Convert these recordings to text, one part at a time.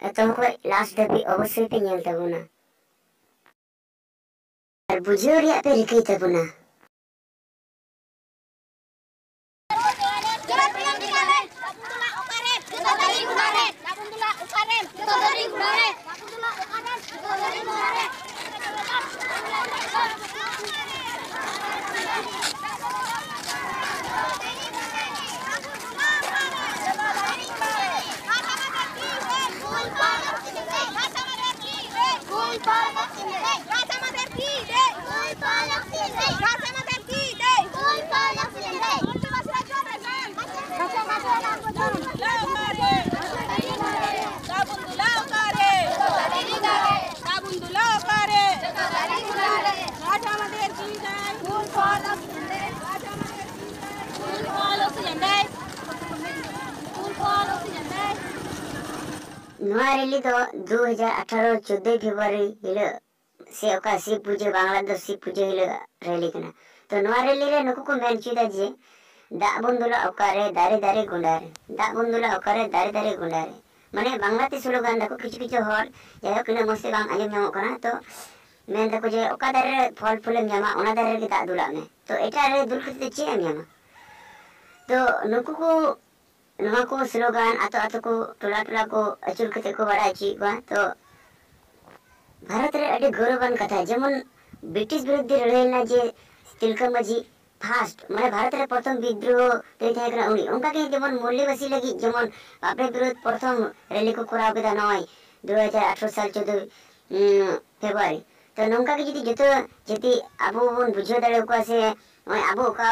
एतम खय last Dhabi अवश्य पे नेल ताबोना और बुझेव रिया पे रिकाय ताबोना। रैली तो 2018 14 फेब्रुआरी हिलो से ओका शिव पूजा बांग्लादेश शिव पूजा हिलो रैली कना। तो रैली रे नुकु को मेन चीदा जे दा बंदुला ओकारे दारे दारे गुंडारे दा बंदुला ओकारे दारे दारे गुंडारे माने बांग्लाते स्लोगान दाको किछु किछु हर जाय किना मसे बांग आजम नामो कना। तो मेन दाको जे ओका दारे फल फुलेम जामा ओना दारे रे दा दुला ने तो एटा रे दुल खते चे एम जामा। तो नुकु को नवा को स्लोगान आतो आतो को टोला टोला को अचुल कते को बड़ा ची बा। तो भारत रे अडी गौरवान कथा जेमन ब्रिटिश विरुद्ध लड़ेना जे तिलका माझी फास्ट माने भारत रे प्रथम विद्रोह ते थाय करा उनी उनका के जेमन मूल्यवासी लगी जेमन आपने विरुद्ध प्रथम रैली को कराव केदा नय 2018 साल 14 फेब्रुआरी। तो नंका के जति जतो जति आबो बन बुझो दाड़े को से आबो का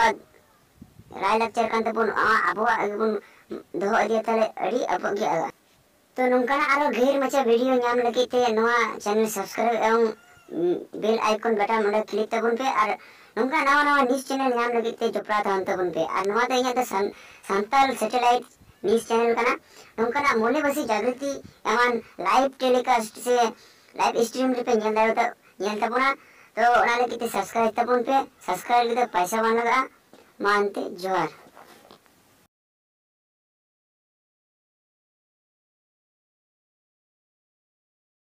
राय लक्चर कान तबन आबो बन दो इदिया ताले अड़ी अब गया। तो नंकाना आरो ढेर मचा वीडियो नाम लगी ते नवा चैनल सब्सक्राइब एवं बेल आइकन बटन मंडा क्लिक तबन पे और नंका नवा नवा न्यूज़ चैनल नाम लगी ते जो प्रात तबन पे और नवा तो इया संताल सैटेलाइट न्यूज़ चैनल कना नंकाना मूल्यवासी जागृति एवं लाइव टेलीकास्ट से लाइव स्ट्रीम रे पे नेल तबना। तो ओना लगी ते सब्सक्राइब तबन पे सब्सक्राइब ले पैसा बन लगा मानते जोहार।